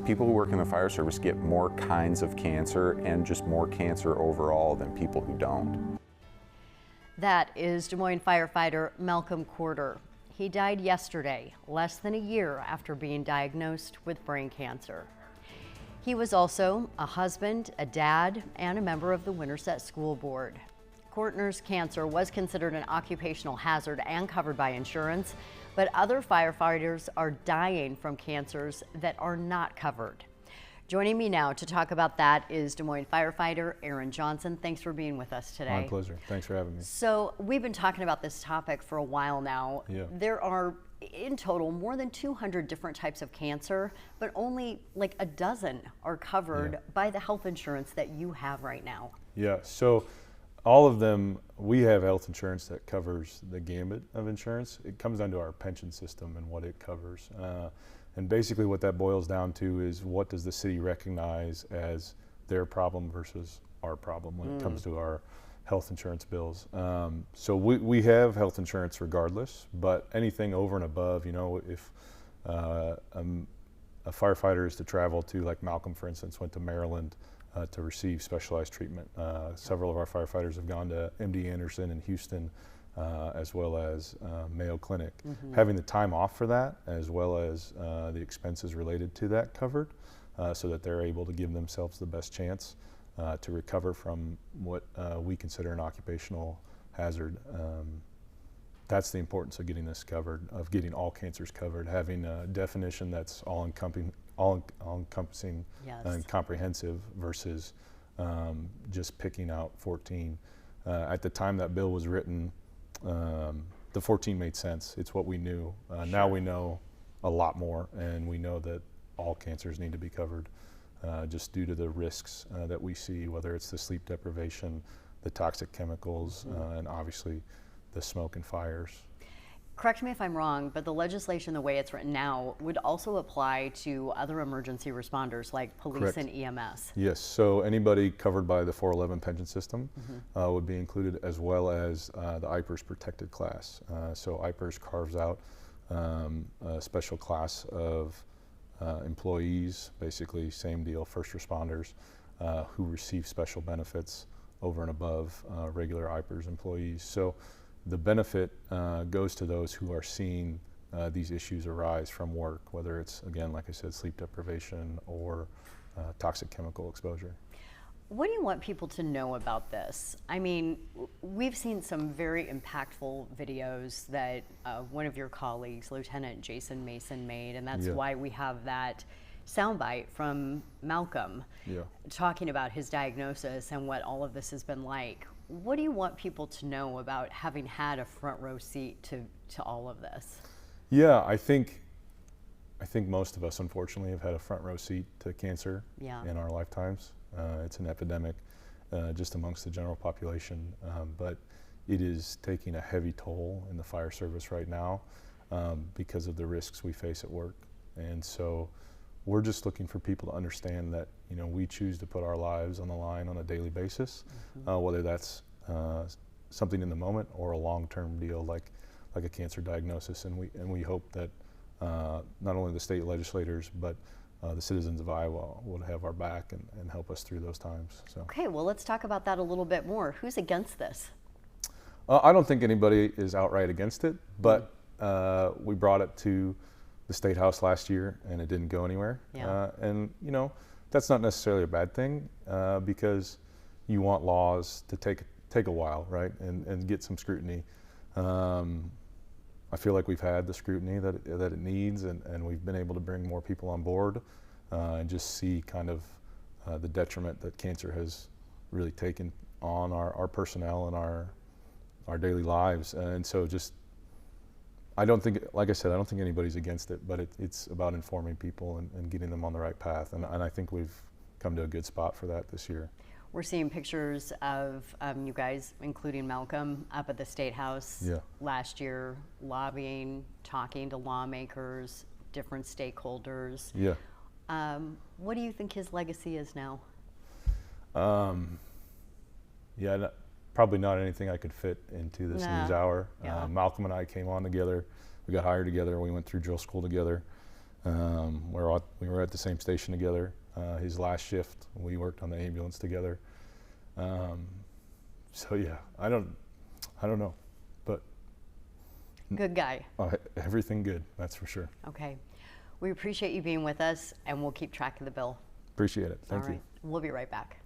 People who work in the fire service get more kinds of cancer and just more cancer overall than people who don't. That is Des Moines firefighter Malcolm Cortner. He died yesterday, less than a year after being diagnosed with brain cancer. He was also a husband, a dad, and a member of the Winterset School Board. Cortner's cancer was considered an occupational hazard and covered by insurance, but other firefighters are dying from cancers that are not covered. Joining me now to talk about that is Des Moines firefighter Aaron Johnson. Thanks for being with us today. My pleasure. Thanks for having me. So we've been talking about this topic for a while now. Yeah. There are in total more than 200 different types of cancer, but only like a dozen are covered by the health insurance that you have right now. Yeah, so all of them, we have health insurance that covers the gamut of insurance. It comes down to our pension system and what it covers. And basically what that boils down to is, what does the city recognize as their problem versus our problem when it comes to our health insurance bills. So we have health insurance regardless, but anything over and above, you know, if a firefighter is to travel to, like Malcolm, for instance, went to Maryland to receive specialized treatment. Several of our firefighters have gone to MD Anderson in Houston, as well as Mayo Clinic. Having the time off for that, as well as the expenses related to that covered, so that they're able to give themselves the best chance to recover from what we consider an occupational hazard. That's the importance of getting this covered, of getting all cancers covered, having a definition that's all-encompassing and comprehensive versus just picking out 14. At the time that bill was written, the 14 made sense. It's what we knew. Now we know a lot more, and we know that all cancers need to be covered, just due to the risks that we see, whether it's the sleep deprivation, the toxic chemicals, and obviously the smoke and fires. Correct me if I'm wrong, but the legislation, the way it's written now, would also apply to other emergency responders like police and EMS. Yes, so anybody covered by the 411 pension system would be included, as well as the IPERS protected class. So IPERS carves out a special class of employees, basically same deal, first responders, who receive special benefits over and above regular IPERS employees. So the benefit goes to those who are seeing these issues arise from work, whether it's, again, like I said, sleep deprivation or toxic chemical exposure. What do you want people to know about this? I mean, we've seen some very impactful videos that one of your colleagues, Lieutenant Jason Mason, made, and that's why we have that soundbite from Malcolm talking about his diagnosis and what all of this has been like. What do you want people to know about having had a front row seat to all of this? Yeah, I think most of us, unfortunately, have had a front row seat to cancer in our lifetimes. It's an epidemic just amongst the general population, but it is taking a heavy toll in the fire service right now because of the risks we face at work. And so we're just looking for people to understand that, you know, we choose to put our lives on the line on a daily basis, whether that's something in the moment or a long-term deal like a cancer diagnosis. And we hope that not only the state legislators, but the citizens of Iowa will have our back and help us through those times. So. Okay, well, let's talk about that a little bit more. Who's against this? I don't think anybody is outright against it, but we brought it to the statehouse last year and it didn't go anywhere. And you know, that's not necessarily a bad thing because you want laws to take a while, right, and get some scrutiny. I feel like we've had the scrutiny that it needs, and we've been able to bring more people on board and just see kind of the detriment that cancer has really taken on our personnel and our daily lives. And so just, I don't think, like I said, I don't think anybody's against it, but it's about informing people and getting them on the right path. And I think we've come to a good spot for that this year. We're seeing pictures of you guys, including Malcolm, up at the State House last year, lobbying, talking to lawmakers, different stakeholders. What do you think his legacy is now? Probably not anything I could fit into this news hour. Yeah. Malcolm and I came on together. We got hired together. We went through drill school together. We were at the same station together. His last shift, we worked on the ambulance together. So yeah, I don't know, but Good guy. everything good, that's for sure. Okay. We appreciate you being with us, and we'll keep track of the bill. Appreciate it. Thank All you. right. We'll be right back.